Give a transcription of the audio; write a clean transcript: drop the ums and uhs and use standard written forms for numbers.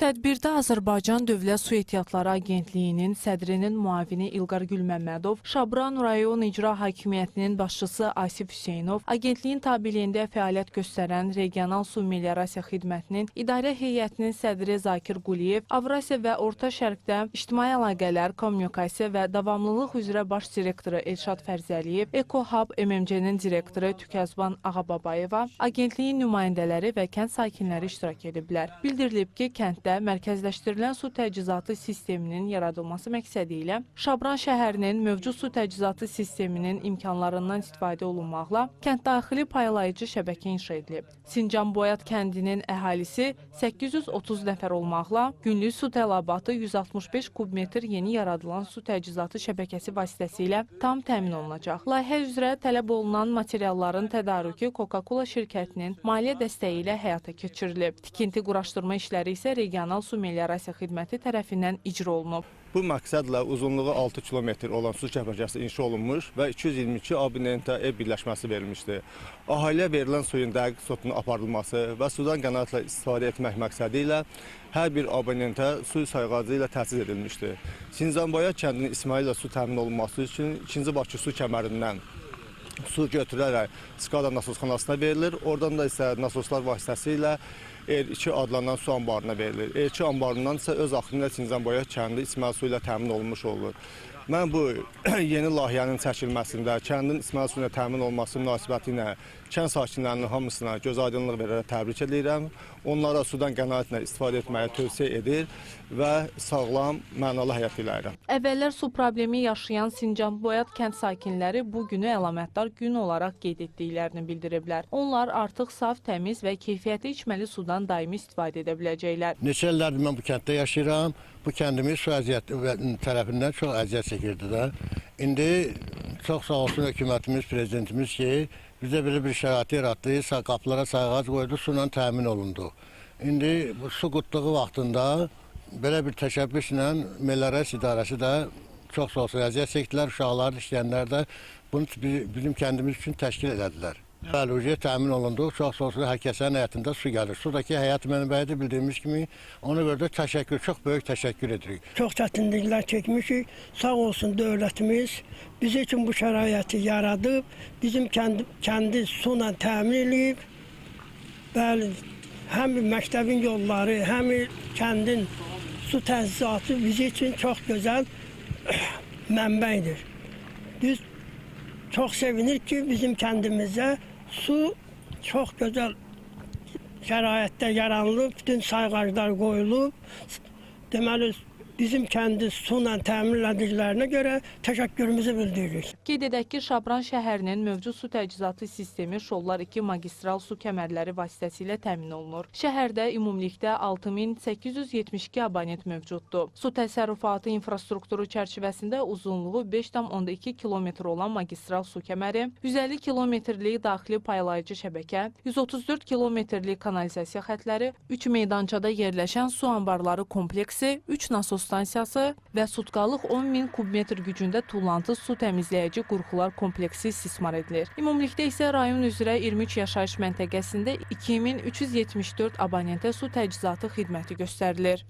Tədbirdə Azərbaycan Dövlət Su Ehtiyatları Agentliyinin sədrinin müavini İlqar Gülməmmədov, Şabran rayon İcra Hakimiyyətinin başçısı Asif Hüseynov, agentliyin tabeliyində fəaliyyət göstərən Regional Su Meliorasiya Xidmətinin İdarə Heyətinin sədri Zakir Quliyev, Avrasiya və Orta Şərqdə İctimai Əlaqələr, Kommunikasiya və Davamlılıq üzrə baş direktoru Elşad Fərzəliyev, EcoHub MMC-nin direktoru Tükəzban Ağababayeva, agentliyin nümayəndələri və kənd sakinləri iştirak ediblər. Bildirilib ki, kənddə mərkəzləşdirilən su təchizatı sisteminin yaradılması məqsədi ilə Şabran şəhərinin mövcud su təchizatı sisteminin imkanlarından istifadə olunmaqla kənddaxili paylayıcı şəbəkə inşa edilib. Sincanboyat kəndinin əhalisi 830 nəfər olmaqla günlük su tələbatı 165 kubmetr yeni yaradılan su təchizatı şəbəkəsi vasitəsilə tam təmin olunacaq. Layihə üzrə tələb olunan materialların tədarükü Coca-Cola şirkətinin maliyyə dəstəyi ilə həyata keçirilib. Tikinti quraşdırma işləri isə Regional Su Meliorasiya Xidməti tərəfindən icra olunub. Bu məqsədlə uzunluğu 6 kilometr olan su şəbəkəsi inşa olunmuş və 222 abonentə ev birləşməsi verilmişdir. Əhaliyə verilən suyun dəqiq sortunun aparılması və sudan qənaətlə istifadə etmək məqsədi ilə hər bir abonentə su sayğacı ilə təchiz edilmişdir. Sincanboyat kəndinin İsmaillə su təmin olunması üçün 2-ci Bakı su kəmərindən su götürərək Skada nasosxanasına verilir. Oradan da isə nasoslar vasitəsilə R2 adlanan su anbarına verilir. R2 anbarından isə öz axını ilə Sincanboyat kəndi içməli su ilə təmin olunmuş olur. Mən bu yeni layihənin çəkilməsində kəndin içməli su ilə təmin olması münasibəti ilə kənd sakinlərinin hamısına gözaydınlıq verərək təbrik edirəm. Onlara sudan qənaətlə istifadə etməyi tövsiyə edir və sağlam, mənalı həyat diləyirəm. Əvvəllər su problemi yaşayan Sincanboyat kənd sakinləri bu günü əlamətdar gün olaraq qeyd etdiklərini bildiriblər. Onlar artıq saf, təmiz və keyfiyyətli içməli sudan daimi istifadə edə biləcəklər. Neçə illərdir mən bu kənddə yaşayıram. Bu kəndimiz su əziyyəti tərəfindən çox əziyyət çəkirdi də. İndi çox sağ olsun hökumətimiz, prezidentimiz ki, bizə belə bir şərait yaratdı, qapılara sayğac qoydu, su ilə təmin olundu. İndi bu su qutluğu vaxtında belə bir təşəbbüslə Meliorasiya İdarəsi də çox sağ olsun əziyyət çəkdilər, uşaqlar, işləyənlər də bunu bizim kəndimiz üçün təşkil elədilər. Bəli, təmin olundu. Çox sağ olsun, hər kəsin həyatında su gəlir. Sudakı həyat mənbəyidir, bildiyimiz kimi. Ona görə də təşəkkür, çox böyük təşəkkür edirik. Çox çətinliklər çəkmişik. Sağ olsun dövlətimiz bizim üçün bu şəraiti yaradıb, bizim kəndi su ilə təmin edib. Bəli, həm məktəbin yolları, həm kəndin su təchizatı bizim üçün çox gözəl mənbəydir. Biz çox sevinirik ki, bizim kəndimizdə su çox gözəl şəraitdə yaranılıb, bütün sayğaclar qoyulub. Deməli, bizim kəndi su ilə təmin edildiklərinə görə təşəkkürümüzü bildiririk. Qeyd edək ki, Şabran şəhərinin mövcud su təchizatı sistemi Şollar 2 magistral su kəmərləri vasitəsilə təmin olunur. Şəhərdə ümumilikdə 6872 abonent mövcuddur. Su təsərrüfatı infrastrukturu çərçivəsində uzunluğu 5,2 kilometr olan magistral su kəməri, 150 kilometrlik daxili paylayıcı şəbəkə, 134 kilometrlik kanalizasiya xətləri, 3 meydançada yerləşən su anbarları kompleksi, 3 nasos stansiyası və sutqalıq 10.000 kubmetr gücündə tullantı su təmizləyici qurğular kompleksi istismar edilir. Ümumilikdə isə rayon üzrə 23 yaşayış məntəqəsində 2374 abonentə su təchizatı xidməti göstərilir.